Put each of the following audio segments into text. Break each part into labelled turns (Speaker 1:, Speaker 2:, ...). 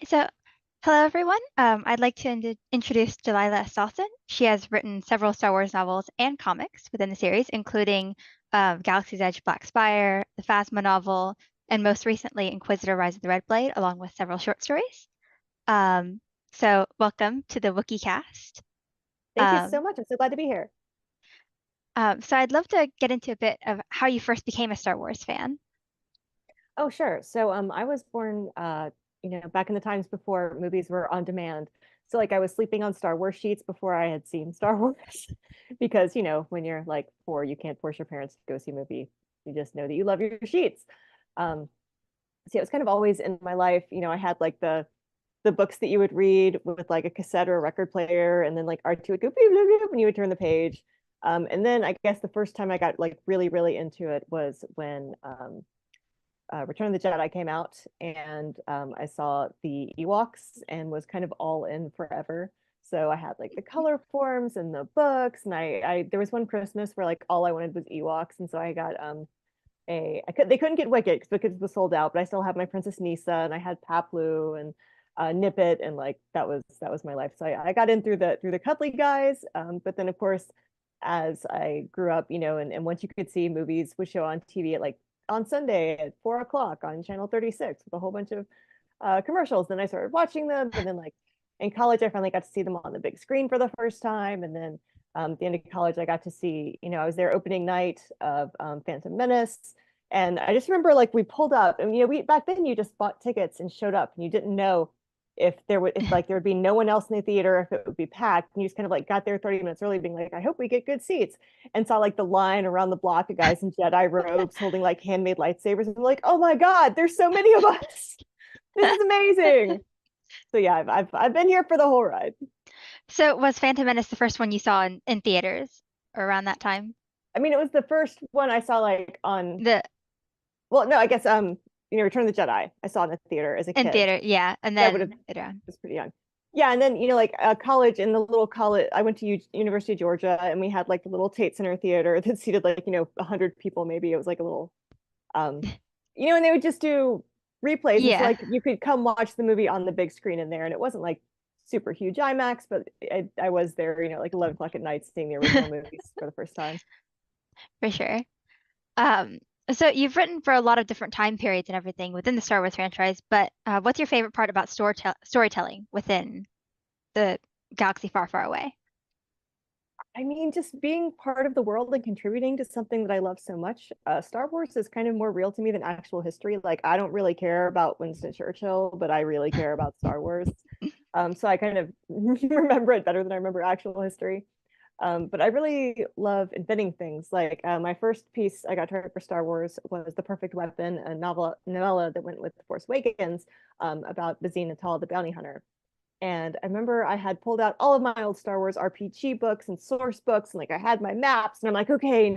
Speaker 1: So, hello everyone. I'd like to introduce Delilah S. Dawson. She has written several Star Wars novels and comics within the series, including Galaxy's Edge Black Spire, the Phasma novel, and most recently Inquisitor Rise of the Red Blade, along with several short stories. Um, so, welcome to the Wookiee cast.
Speaker 2: Thank you so
Speaker 1: Um,
Speaker 2: much. I'm so glad to be here.
Speaker 1: so, I'd love to get into a bit of how you first became a Star Wars fan.
Speaker 2: Oh, sure. I was born back in the times before movies were on demand. So like I was sleeping on Star Wars sheets before I had seen Star Wars because, when you're like 4, you can't force your parents to go see a movie. You just know that you love your sheets. Um, so yeah, it was kind of always in my life. I had like the books that you would read with like a cassette or a record player, and then like R2 would go beep, beep, beep, and you would turn the page. And then I guess the first time I got like really, really into it was when Return of the Jedi came out, and I saw the Ewoks and was kind of all in forever. So I had like the color forms and the books, and I there was one Christmas where like all I wanted was Ewoks, and so I got they couldn't get Wicket because Wicket was sold out, but I still have my Princess Nisa, and I had Paplu and Nippet, and like that was my life. So I got in through the cuddly guys, but then of course as I grew up, and once you could see movies would show on TV at like on Sunday at 4 o'clock on channel 36 with a whole bunch of commercials. Then I started watching them, and then like in college, I finally got to see them on the big screen for the first time. And then at the end of college, I got to see, I was there opening night of Phantom Menace. And I just remember like we pulled up, and we back then you just bought tickets and showed up, and you didn't know if like there would be no one else in the theater, if it would be packed, and you just kind of like got there 30 minutes early being like, I hope we get good seats, and saw like the line around the block of guys in Jedi robes holding like handmade lightsabers, and I'm like, oh my God, there's so many of us. This is amazing. So yeah, I've been here for the whole ride.
Speaker 1: So, was Phantom Menace the first one you saw in theaters or around that time?
Speaker 2: I mean, it was the first one I saw like on,
Speaker 1: The
Speaker 2: well, no, I guess Return of the Jedi. I saw in the theater as a
Speaker 1: In
Speaker 2: kid.
Speaker 1: theater, yeah, and
Speaker 2: Yeah, I would have
Speaker 1: then later on.
Speaker 2: was pretty young. Yeah, and then like college, in the little college, I went to University of Georgia, and we had like the little Tate Center theater that seated like 100 people maybe. It was like a little um and they would just do replays, and so
Speaker 1: Yeah,
Speaker 2: like you could come watch the movie on the big screen in there, and it wasn't like super huge IMAX, but I was there, like 11 o'clock at night seeing the original movies for the first time.
Speaker 1: for sure. Um, so you've written for a lot of different time periods and everything within the Star Wars franchise, but what's your favorite part about storytelling within the galaxy far, far away?
Speaker 2: I mean, just being part of the world and contributing to something that I love so much. Star Wars is kind of more real to me than actual history. Like, I don't really care about Winston Churchill, but I really care about Star Wars. So I kind of remember it better than I remember actual history. But I really love inventing things. Like my first piece I got to write for Star Wars was The Perfect Weapon, a novella that went with The Force Awakens, about Bazine Natal, the bounty hunter. And I remember I had pulled out all of my old Star Wars RPG books and source books, and like I had my maps, and I'm like, okay,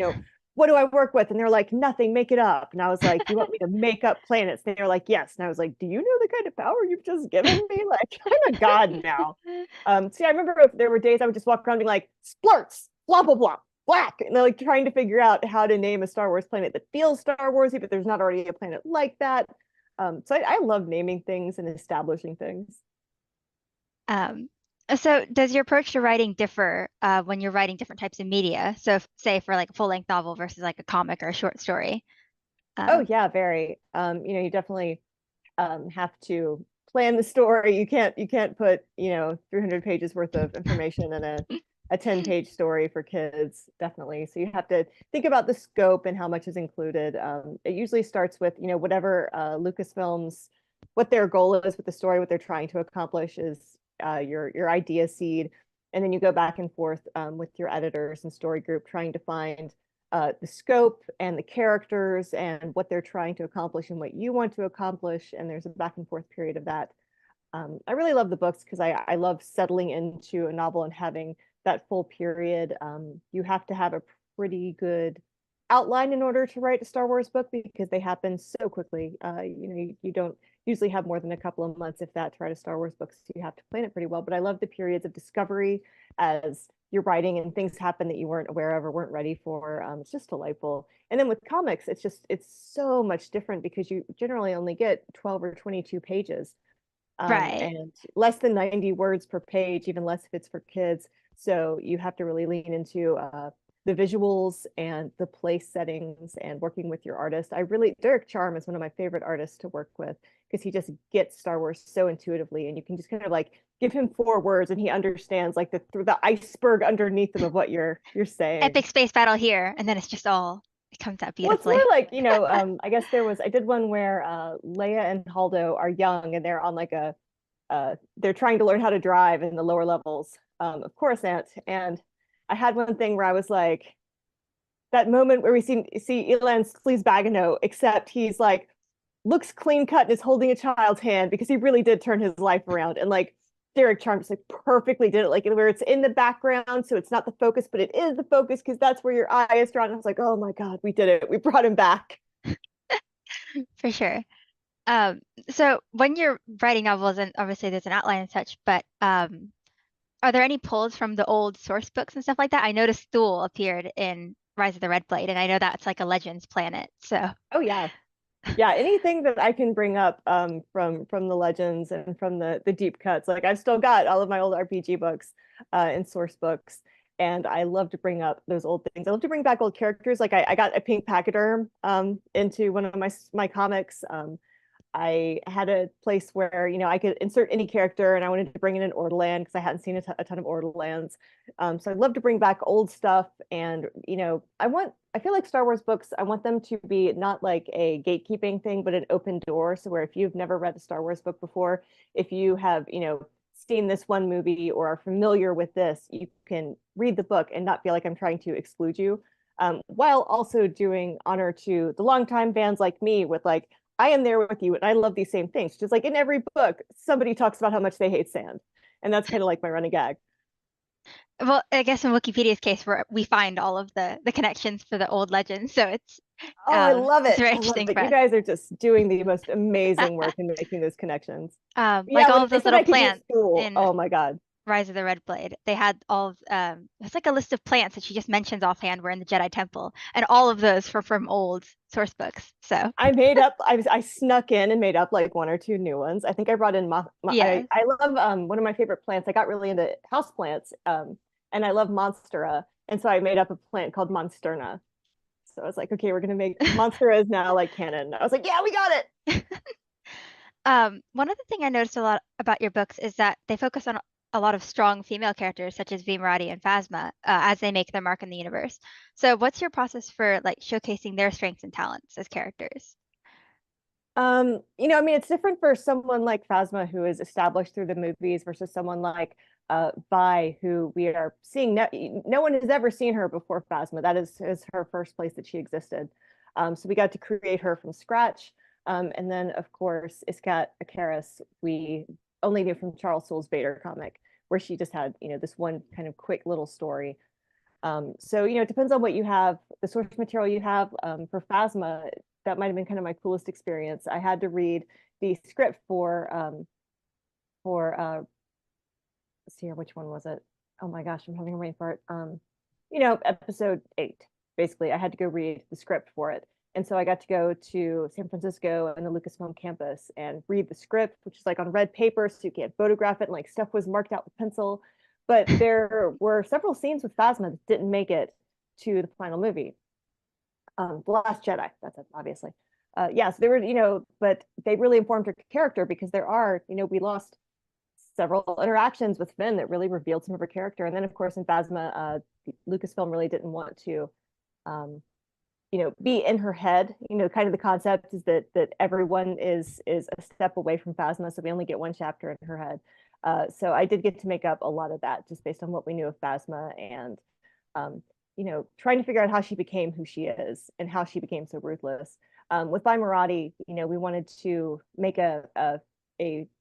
Speaker 2: what do I work with? And they're like, nothing, make it up. And I was like, do you want me to make up planets? And they were like, yes. And I was like, do you know the kind of power you've just given me? Like, I'm a god now. I remember if there were days I would just walk around being like, splurts, blah, blah, blah, black. And they're like trying to figure out how to name a Star Wars planet that feels Star Warsy, but there's not already a planet like that. I love naming things and establishing things.
Speaker 1: Um, so does your approach to writing differ when you're writing different types of media? So say for like a full-length novel versus like a comic or a short story.
Speaker 2: Oh
Speaker 1: Um,
Speaker 2: yeah, very. You definitely have to plan the story. You can't put 300 pages worth of information in a 10-page story for kids. Definitely. So you have to think about the scope and how much is included. It usually starts with whatever Lucasfilms, what their goal is with the story, what they're trying to accomplish is your idea seed, and then you go back and forth with your editors and story group trying to find the scope and the characters and what they're trying to accomplish and what you want to accomplish. And there's a back and forth period of that. I really love the books because I love settling into a novel and having that full period. You have to have a pretty good outline in order to write a Star Wars book because they happen so quickly. You don't usually have more than a couple of months, if that, to write a Star Wars book. So you have to plan it pretty well. But I love the periods of discovery as you're writing and things happen that you weren't aware of or weren't ready for. It's just delightful. And then with comics, it's so much different because you generally only get 12 or 22 pages.
Speaker 1: Right.
Speaker 2: and less than 90 words per page, even less if it's for kids. So you have to really lean into the visuals and the place settings and working with your artist. Derek Charm is one of my favorite artists to work with because he just gets Star Wars so intuitively, and you can just kind of like give him 4 words and he understands like the iceberg underneath them of what you're saying.
Speaker 1: Epic space battle here, and then it's just all it comes out
Speaker 2: Well, it's more
Speaker 1: beautifully.
Speaker 2: like, I guess I did one where Leia and Haldo are young and they're on like they're trying to learn how to drive in the lower levels of Coruscant. And I had one thing where I was like, that moment where we see Elan Bagano, except he's like looks clean cut and is holding a child's hand because he really did turn his life around. And like Derek Charm just like perfectly did it, like where it's in the background, so it's not the focus, but it is the focus because that's where your eye is drawn. And I was like, oh my God, we did it. We brought him back.
Speaker 1: For sure. Um, so when you're writing novels, and obviously there's an outline and such, but are there any pulls from the old source books and stuff like that? I noticed Thule appeared in Rise of the Red Blade, and I know that's like a Legends planet. So,
Speaker 2: Oh yeah. Yeah, anything that I can bring up from the legends and from the deep cuts. Like I've still got all of my old RPG books and source books, and I love to bring up those old things. I love to bring back old characters. Like I got a pink pachyderm into one of my comics. I had a place where, I could insert any character, and I wanted to bring in an Ortolan because I hadn't seen a ton of Ortolans. So I'd love to bring back old stuff. And, I feel like Star Wars books, I want them to be not like a gatekeeping thing, but an open door. So where if you've never read a Star Wars book before, if you have, seen this one movie or are familiar with this, you can read the book and not feel like I'm trying to exclude you. While also doing honor to the longtime fans like me with like, I am there with you and I love these same things. Just like in every book, somebody talks about how much they hate sand. And that's kind of like my running gag.
Speaker 1: well, I guess in Wikipedia's case, we find all of the connections for the old legends, so
Speaker 2: Oh, I love
Speaker 1: it's
Speaker 2: it.
Speaker 1: very
Speaker 2: I love
Speaker 1: interesting
Speaker 2: that.
Speaker 1: for
Speaker 2: You
Speaker 1: us.
Speaker 2: guys are just doing the most amazing work in making those connections.
Speaker 1: Like
Speaker 2: Yeah,
Speaker 1: all
Speaker 2: when
Speaker 1: of
Speaker 2: they
Speaker 1: those
Speaker 2: said
Speaker 1: little
Speaker 2: I could use
Speaker 1: plants
Speaker 2: school,
Speaker 1: in
Speaker 2: oh my God.
Speaker 1: Rise of the Red Blade. They had all of it's like a list of plants that she just mentions offhand were in the Jedi Temple, and all of those were from old source books. So
Speaker 2: I snuck in and made up like 1 or 2 new ones. I think I brought in,
Speaker 1: yeah,
Speaker 2: I love one of my favorite plants. I got really into house plants, and I love Monstera. And so I made up a plant called Monsterna. So I was like, okay, we're gonna make Monstera is now like canon. I was like, yeah, we got it.
Speaker 1: One other thing I noticed a lot about your books is that they focus on a lot of strong female characters such as Vimarati and Phasma as they make their mark in the universe. So, what's your process for like showcasing their strengths and talents as characters?
Speaker 2: I mean, it's different for someone like Phasma who is established through the movies versus someone like Vi, who we are seeing. No one has ever seen her before Phasma. That is her first place that she existed. So we got to create her from scratch. And then, of course, Iskat Akaris, we only knew from Charles Soule's Vader comic, where she just had, this one kind of quick little story. So, it depends on what you have, the source material you have. For Phasma, that might have been kind of my coolest experience. I had to read the script for let's see here, which one was it? Oh my gosh, I'm having a brain fart. Episode 8. Basically, I had to go read the script for it. And so I got to go to San Francisco and the Lucasfilm campus and read the script, which is like on red paper, so you can't photograph it, and like stuff was marked out with pencil. But there were several scenes with Phasma that didn't make it to the final movie. The Last Jedi, that's it, obviously. Yeah, so they were, but they really informed her character because there are, we lost several interactions with Finn that really revealed some of her character. And then, of course, in Phasma, Lucasfilm really didn't want to, um, be in her head. Kind of the concept is that everyone is a step away from Phasma, so we only get one chapter in her head. So I did get to make up a lot of that just based on what we knew of Phasma and, trying to figure out how she became who she is and how she became so ruthless. With By Marathi, we wanted to make a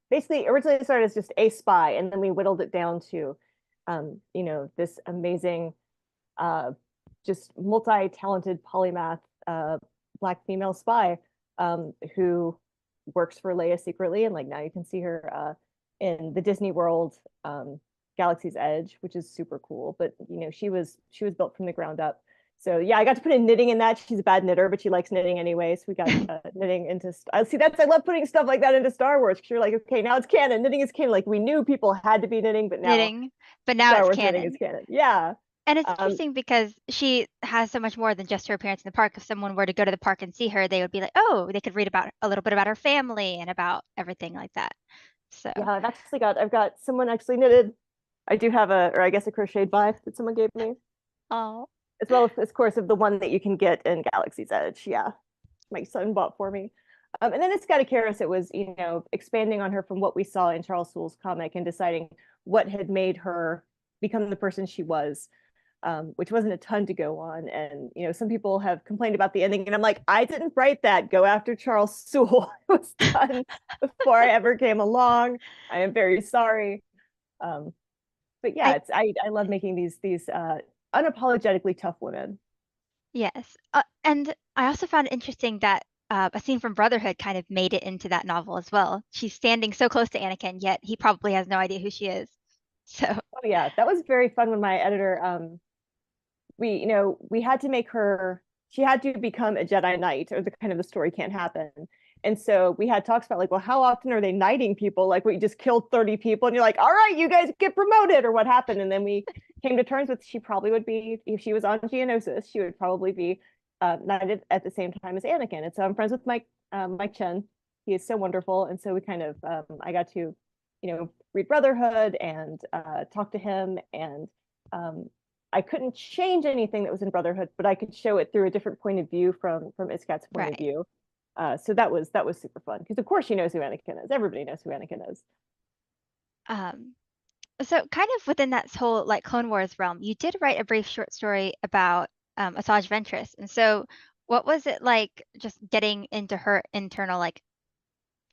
Speaker 2: basically originally it started as just a spy, and then we whittled it down to, this amazing, uh, just multi-talented polymath black female spy who works for Leia secretly, and like now you can see her in the Disney World Galaxy's Edge, which is super cool. But she was built from the ground up. So yeah, I got to put in knitting in that. She's a bad knitter, but she likes knitting anyway. So we got knitting into. See, I love putting stuff like that into Star Wars because you're like, okay, now it's canon. Knitting is canon. Like we knew people had to be knitting, but now
Speaker 1: Knitting, but now
Speaker 2: Star
Speaker 1: it's
Speaker 2: Wars knitting is
Speaker 1: canon.
Speaker 2: canon. Yeah.
Speaker 1: And it's
Speaker 2: Um,
Speaker 1: interesting because she has so much more than just her appearance in the park. If someone were to go to the park and see her, they would be like, oh, they could read about a little bit about her family and about everything like that. So,
Speaker 2: yeah, I've got someone actually knitted. I do have or I guess a crocheted vine that someone gave me,
Speaker 1: oh,
Speaker 2: as well as, of course, of the one that you can get in Galaxy's Edge. Yeah, my son bought for me. And then it's got a Karis. It was, expanding on her from what we saw in Charles Soule's comic and deciding what had made her become the person she was, which wasn't a ton to go on. And, some people have complained about the ending. And I'm like, I didn't write that. Go after Charles Soule. It was done before I ever came along. I am very sorry. Um, but yeah,
Speaker 1: I,
Speaker 2: I love making these unapologetically tough women.
Speaker 1: yes. And I also found it interesting that a scene from Brotherhood kind of made it into that novel as well. She's standing so close to Anakin, yet he probably has no idea who she is. So,
Speaker 2: Oh yeah, that was very fun when my editor we had to make her, she had to become a Jedi Knight or the kind of the story can't happen. And so we had talks about like, well, how often are they knighting people? Like we just killed 30 people and you're like, all right, you guys get promoted or what happened? And then we came to terms with she probably would be, if she was on Geonosis, she would probably be knighted at the same time as Anakin. And so I'm friends with Mike Chen. He is so wonderful. And so we kind of, I got to, read Brotherhood and talk to him and I couldn't change anything that was in Brotherhood, but I could show it through a different point of view from Iskat's point of
Speaker 1: right.
Speaker 2: view. So that was super fun because of course she knows who Anakin is. Everybody knows who Anakin is.
Speaker 1: Um, so kind of within that whole like Clone Wars realm, you did write a brief short story about Asajj Ventress. And so what was it like just getting into her internal like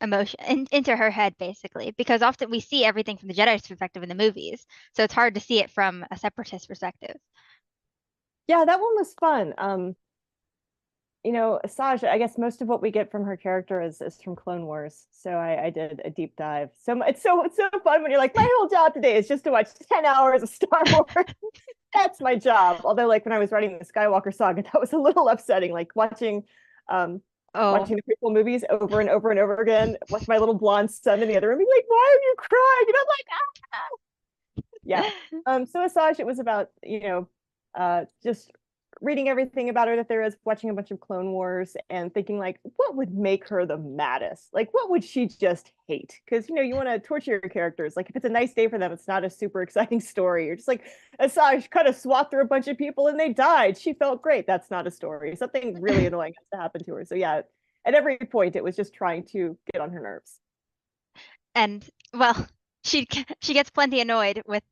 Speaker 1: emotion into her head basically? Because often we see everything from the Jedi's perspective in the movies. So it's hard to see it from a separatist perspective.
Speaker 2: Yeah, that one was fun. Asajj, I guess most of what we get from her character is from Clone Wars. So I did a deep dive. So it's so fun when you're like, my whole job today is just to watch 10 hours of Star Wars. That's my job. Although, like when I was writing the Skywalker saga, that was a little upsetting. Like um,
Speaker 1: Oh,
Speaker 2: watching the prequel movies over and over and over again with my little blonde son in the other room, being like, "Why are you crying?" And I'm like, "Ah!" Yeah. So Asajj, it was about just reading everything about her that there is, watching a bunch of Clone Wars, and thinking like, what would make her the maddest? Like, what would she just hate? Because you want to torture your characters. Like, if it's a nice day for them, it's not a super exciting story. You're just like, Asajj cut a swath through a bunch of people and they died. She felt great. That's not a story. Something really annoying has to happen to her. So yeah, at every point, it was just trying to get on her nerves.
Speaker 1: and well, she gets plenty annoyed with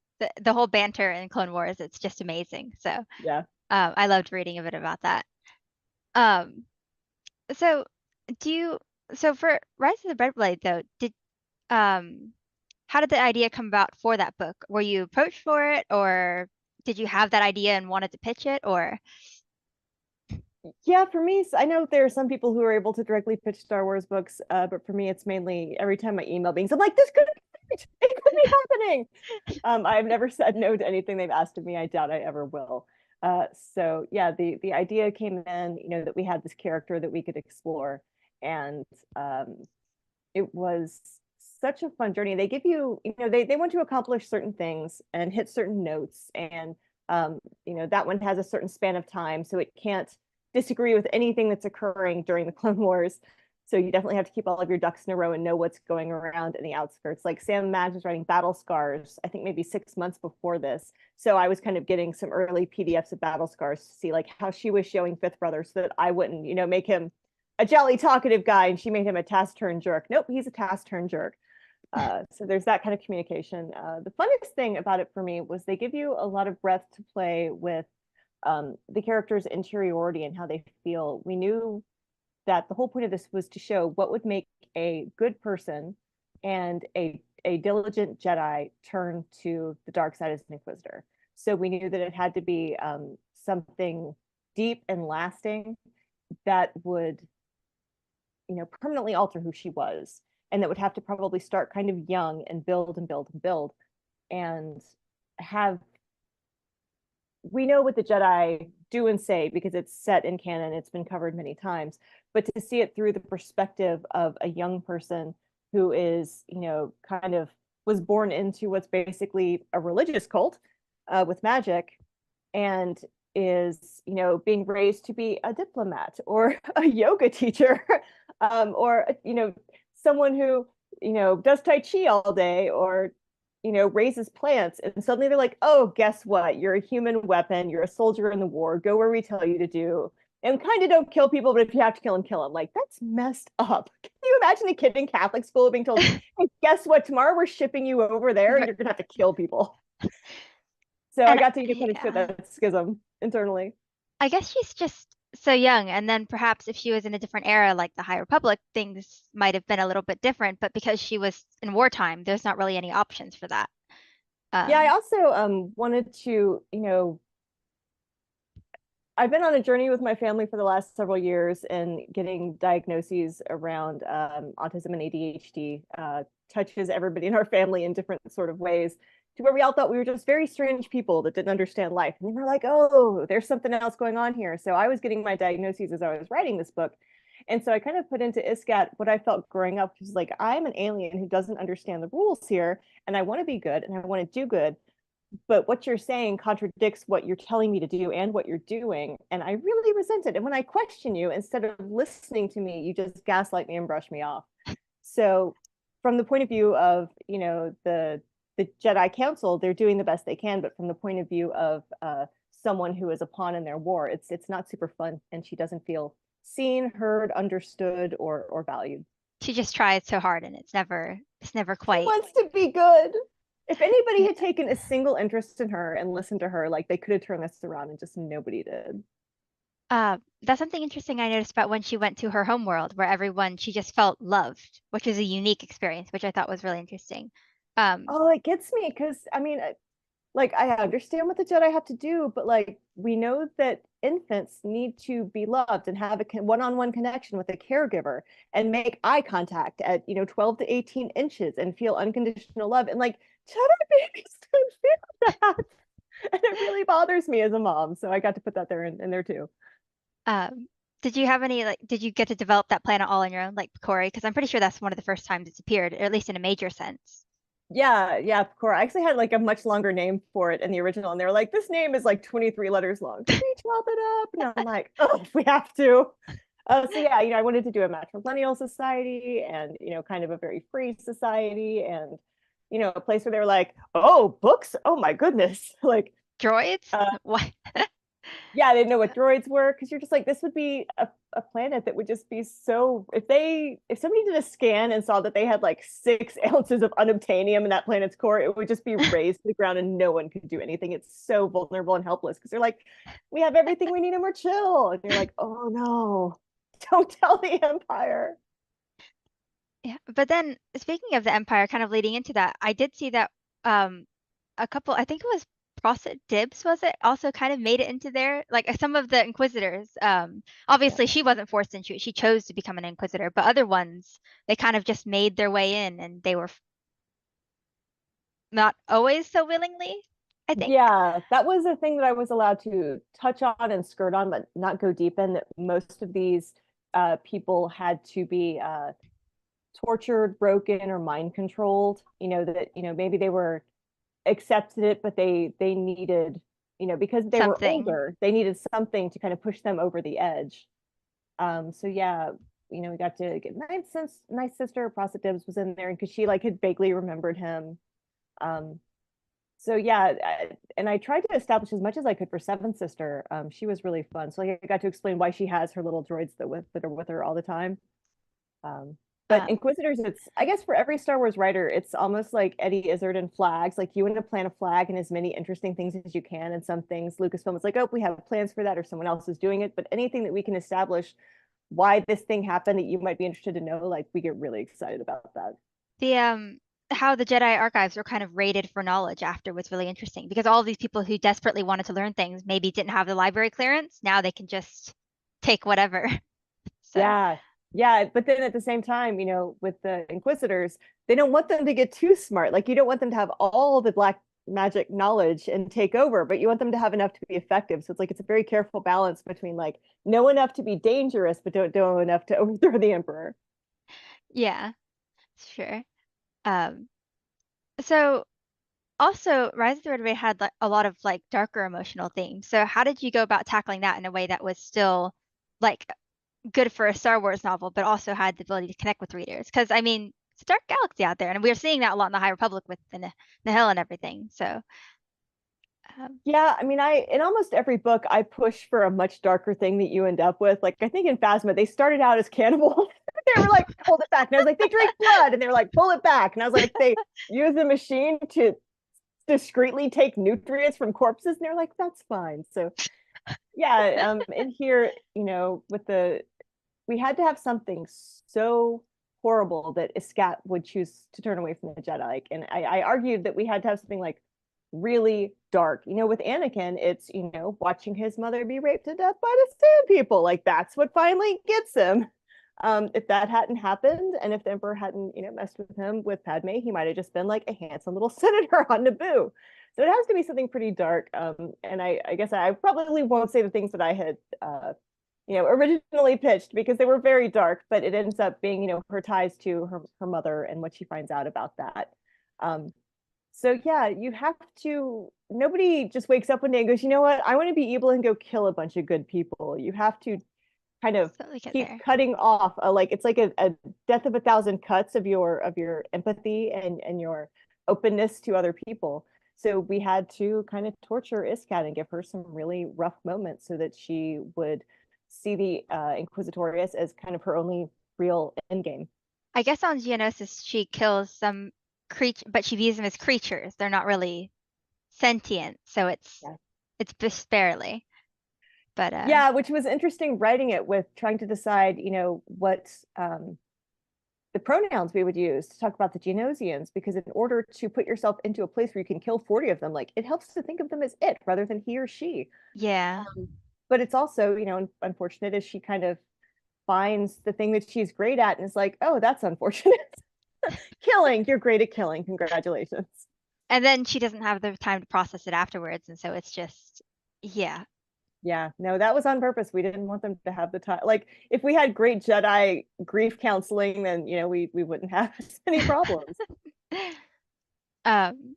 Speaker 1: the whole banter in Clone Wars. It's just amazing. So
Speaker 2: Yeah.
Speaker 1: I loved reading a bit about that. Um, so do you so for Rise of the Red Blade though, did um how did the idea come about for that book? Were you approached for it or did you have that idea and wanted to pitch it or
Speaker 2: Yeah, for me, I know there are some people who are able to directly pitch Star Wars books, but for me, it's mainly every time I email beings, I'm like, this could be great. It could be happening. I've never said no to anything they've asked of me. I doubt I ever will. So yeah, the idea came in, that we had this character that we could explore, and it was such a fun journey. They give you, they want to accomplish certain things and hit certain notes, and that one has a certain span of time, so it can't disagree with anything that's occurring during the Clone Wars. So you definitely have to keep all of your ducks in a row and know what's going around in the outskirts. Like Sam Madge was writing Battle Scars, I think maybe 6 months before this. So I was kind of getting some early PDFs of Battle Scars to see like how she was showing Fifth Brother so that I wouldn't, make him a jolly talkative guy and she made him a taciturn jerk. Nope, he's a taciturn jerk. So there's that kind of communication. The funnest thing about it for me was they give you a lot of breath to play with the character's interiority and how they feel. We knew that the whole point of this was to show what would make a good person and a diligent Jedi turn to the dark side as an Inquisitor. So we knew that it had to be something deep and lasting that would, permanently alter who she was, and that would have to probably start kind of young and build and build and build and have we know what the Jedi do and say because it's set in canon, it's been covered many times, but to see it through the perspective of a young person who is, kind of was born into what's basically a religious cult with magic and is, being raised to be a diplomat or a yoga teacher, or, someone who, does Tai Chi all day or, raises plants. And suddenly they're like, oh, guess what? You're a human weapon. You're a soldier in the war. Go where we tell you to do. And kind of don't kill people, but if you have to kill them, kill them. Like, that's messed up. Can you imagine a kid in Catholic school being told, hey, guess what? Tomorrow we're shipping you over there and you're going to have to kill people. So I
Speaker 1: And
Speaker 2: got to kind of show
Speaker 1: yeah,
Speaker 2: that schism internally.
Speaker 1: I guess she's just so young. And then perhaps if she was in a different era, like the High Republic, things might have been a little bit different. But because she was in wartime, there's not really any options for that.
Speaker 2: Yeah, I
Speaker 1: Um,
Speaker 2: also wanted to, I've been on a journey with my family for the last several years and getting diagnoses around autism and ADHD touches everybody in our family in different sort of ways to where we all thought we were just very strange people that didn't understand life. And we were like, oh, there's something else going on here. So I was getting my diagnoses as I was writing this book. And so I kind of put into ISCAT what I felt growing up, which is like, I'm an alien who doesn't understand the rules here, and I want to be good and I want to do good, but what you're saying contradicts what you're telling me to do and what you're doing. And I really resent it. And when I question you, instead of listening to me, you just gaslight me and brush me off. So from the point of view of, the Jedi Council, they're doing the best they can. But from the point of view of someone who is a pawn in their war, it's not super fun. And she doesn't feel seen, heard, understood, or valued.
Speaker 1: she just tried so hard, and it's never
Speaker 2: She
Speaker 1: quite.
Speaker 2: wants to be good. If anybody
Speaker 1: Yeah.
Speaker 2: had taken a single interest in her and listened to her, like they could have turned this around and just nobody did.
Speaker 1: That's something interesting I noticed about when she went to her home world, where she just felt loved, which is a unique experience, which I thought was really interesting. Um,
Speaker 2: Oh, it gets me because I mean, like I understand what the Jedi have to do, but like we know that infants need to be loved and have a one-on-one connection with a caregiver and make eye contact at 12 to 18 inches and feel unconditional love. And like Jedi babies don't feel that. And it really bothers me as a mom. So I got to put that there in there too.
Speaker 1: um, did you have any did you get to develop that planet all on your own, like Corey? Because I'm pretty sure that's one of the first times it's appeared, or at least in a major sense.
Speaker 2: Yeah, yeah, of course. I actually had like a much longer name for it in the original, and they were like, "This name is like 23 letters long. Can we chop it up?" And I'm like, "Oh, we have to." So yeah, I wanted to do a matrilineal society, and kind of a very free society, and a place where they were like, "Oh, books! Oh my goodness!" Like,
Speaker 1: Droids?
Speaker 2: uh,
Speaker 1: What?
Speaker 2: yeah, I didn't know what droids were because you're just like, this would be a planet that would just be so if somebody did a scan and saw that they had like 6 ounces of unobtainium in that planet's core, it would just be razed to the ground and no one could do anything. It's so vulnerable and helpless because they're like, we have everything we need and we're chill. And you're like, oh no, don't tell the Empire.
Speaker 1: Yeah, but then speaking of the Empire, kind of leading into that, I did see that um a couple, I think it was Prossit Dibs, was it? Also kind of made it into there. Like some of the Inquisitors,
Speaker 2: Yeah.
Speaker 1: obviously she wasn't forced into it. She chose to become an Inquisitor, but other ones, they kind of just made their way in and they were not always so willingly, I think.
Speaker 2: Yeah, that was a thing that I was allowed to touch on and skirt on, but not go deep in. That most of these people had to be tortured, broken, or mind controlled. That maybe they were accepted it, but they needed, because they were
Speaker 1: Something.
Speaker 2: older, they needed something to kind of push them over the edge. So yeah, we got to get nice sister Prosit Dibs was in there because she like had vaguely remembered him. Um, so yeah, and I tried to establish as much as I could for Seventh Sister. She was really fun. So like, I got to explain why she has her little droids that are with her all the time. Um, but
Speaker 1: Um,
Speaker 2: Inquisitors, it's I guess for every Star Wars writer, it's almost like Eddie Izzard and flags. Like you want to plant a flag and as many interesting things as you can. And some things Lucasfilm is like, oh, we have plans for that, or someone else is doing it. But anything that we can establish why this thing happened that you might be interested to know, like we get really excited about that.
Speaker 1: the how the Jedi archives were kind of raided for knowledge after was really interesting because all of these people who desperately wanted to learn things maybe didn't have the library clearance. Now they can just take whatever. So,
Speaker 2: Yeah. Yeah, but then at the same time, with the Inquisitors, they don't want them to get too smart. Like you don't want them to have all the black magic knowledge and take over, but you want them to have enough to be effective. So it's like it's a very careful balance between like know enough to be dangerous, but don't know enough to overthrow the emperor.
Speaker 1: Yeah, sure. Um, so also Rise of the Red Raid had like a lot of like darker emotional themes. So how did you go about tackling that in a way that was still like good for a Star Wars novel, but also had the ability to connect with readers? Because I mean, it's a dark galaxy out there, and we're seeing that a lot in the High Republic with the Nihil and everything. So
Speaker 2: Yeah, I mean, I in almost every book I push for a much darker thing that you end up with. Like I think in Phasma, they started out as cannibals. They were like, hold it back. And I was like, they drink blood, and they were like, pull it back. And I was like, they use a machine to discreetly take nutrients from corpses, and they're like, that's fine. So yeah, in here, with the we had to have something so horrible that Iskat would choose to turn away from the Jedi. Like, and I argued that we had to have something like really dark. With Anakin, it's, watching his mother be raped to death by the Sand People. Like, that's what finally gets him. If that hadn't happened, and if the Emperor hadn't, messed with him with Padme, he might have just been like a handsome little senator on Naboo. So it has to be something pretty dark. And I guess I probably won't say the things that I had originally pitched because they were very dark, but it ends up being, her ties to her mother and what she finds out about that. Um, so yeah, you have to, nobody just wakes up one day and goes, you know what, I want to be evil and go kill a bunch of good people. You have to kind of
Speaker 1: totally get
Speaker 2: keep
Speaker 1: there.
Speaker 2: cutting off like it's like a death of a thousand cuts of your empathy and your openness to other people. So we had to kind of torture Iskat and give her some really rough moments so that she would see the Inquisitorius as kind of her only real endgame.
Speaker 1: I guess on Geonosis she kills some creature, but she views them as creatures. They're not really sentient, so
Speaker 2: Yeah.
Speaker 1: it's just barely. But
Speaker 2: Yeah, which was interesting writing it with trying to decide, what the pronouns we would use to talk about the Geonosians, because in order to put yourself into a place where you can kill 40 of them, like it helps to think of them as it rather than he or she.
Speaker 1: yeah.
Speaker 2: But it's also, unfortunate as she kind of finds the thing that she's great at and is like, oh, that's unfortunate. Killing, you're great at killing. Congratulations.
Speaker 1: And then she doesn't have the time to process it afterwards, and so it's just yeah.
Speaker 2: Yeah, no, that was on purpose. We didn't want them to have the time. Like, if we had great Jedi grief counseling, then we wouldn't have as many problems.
Speaker 1: Um,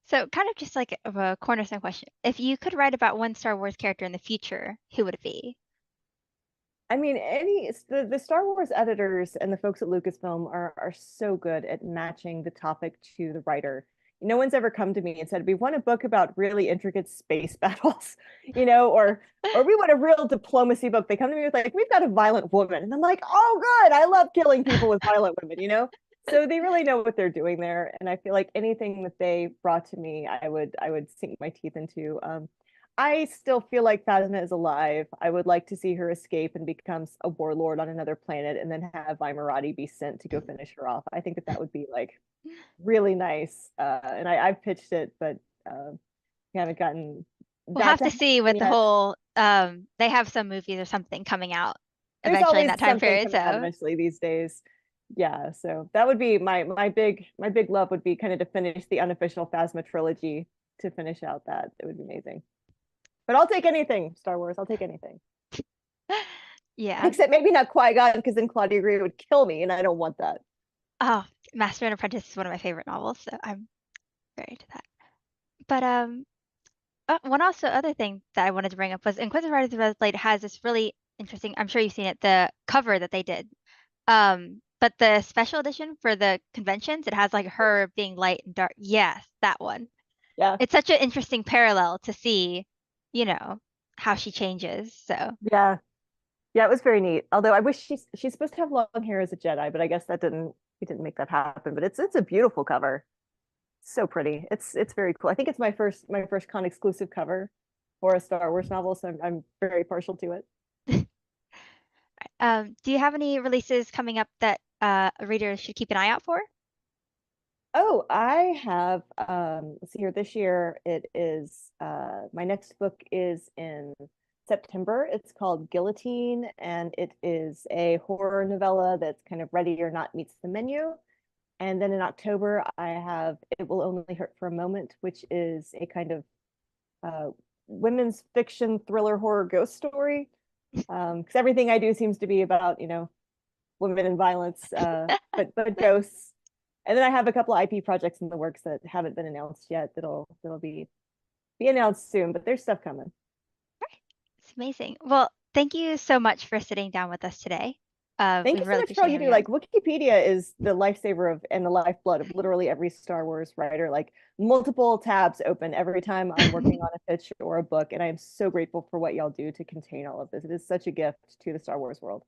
Speaker 1: so kind of just like of a cornerstone question. If you could write about one Star Wars character in the future, who would it be?
Speaker 2: I mean, the Star Wars editors and the folks at Lucasfilm are so good at matching the topic to the writer. No one's ever come to me and said, we want a book about really intricate space battles, or we want a real diplomacy book. They come to me with like, we've got a violent woman. And I'm like, oh good, I love killing people with violent women. So they really know what they're doing there. And I feel like anything that they brought to me, I would sink my teeth into. I still feel like Phasma is alive. I would like to see her escape and become a warlord on another planet and then have Vimerati be sent to go finish her off. I think that would be like really nice. And I've pitched it, but we haven't gotten
Speaker 1: We'll
Speaker 2: that
Speaker 1: have
Speaker 2: to
Speaker 1: to
Speaker 2: happen
Speaker 1: see with the
Speaker 2: yet.
Speaker 1: whole they have some movies or something coming out
Speaker 2: There's
Speaker 1: eventually in
Speaker 2: always
Speaker 1: that time
Speaker 2: something
Speaker 1: period.
Speaker 2: coming out
Speaker 1: So
Speaker 2: eventually these days. Yeah, so that would be my big love would be kind of to finish the unofficial Phasma trilogy to finish out that. It would be amazing. But I'll take anything, Star Wars. I'll take anything.
Speaker 1: yeah.
Speaker 2: Except maybe not Qui-Gon, because then Claudia Gray would kill me, and I don't want that.
Speaker 1: Oh, Master and Apprentice is one of my favorite novels, so I'm very into that. But one also other thing that I wanted to bring up was Inquisitor Riders of the Red Blade has this really interesting, I'm sure you've seen it, the cover that they did. But the special edition for the conventions, it has like her being light and dark. Yes, that one.
Speaker 2: Yeah,
Speaker 1: It's such an interesting parallel to see, you know, how she changes. So,
Speaker 2: yeah, yeah. It was very neat. Although I wish she's supposed to have long hair as a Jedi, but I guess that didn't we didn't make that happen. But it's a beautiful cover. So pretty. It's very cool. I think it's my first con exclusive cover for a Star Wars novel, so I'm very partial to it.
Speaker 1: do you have any releases coming up that readers should keep an eye out for?
Speaker 2: Oh, I have let's see here this year it is my next book is in September. It's called Guillotine and it is a horror novella that's kind of Ready or Not meets the menu. And then in October, I have It Will Only Hurt for a Moment, which is a kind of uh, women's fiction thriller horror ghost story. Because everything I do seems to be about, women and violence, but ghosts. And then I have a couple of IP projects in the works that haven't been announced yet. That'll be announced soon, but there's stuff coming.
Speaker 1: It's amazing. Well, thank you so much for sitting down with us today.
Speaker 2: Thank
Speaker 1: We
Speaker 2: you so
Speaker 1: really
Speaker 2: much for all
Speaker 1: appreciate
Speaker 2: you
Speaker 1: having
Speaker 2: do.
Speaker 1: you on.
Speaker 2: Like Wookieepedia is the lifesaver of and the lifeblood of literally every Star Wars writer. Like multiple tabs open every time I'm working on a pitch or a book, and I am so grateful for what y'all do to contain all of this. It is such a gift to the Star Wars world.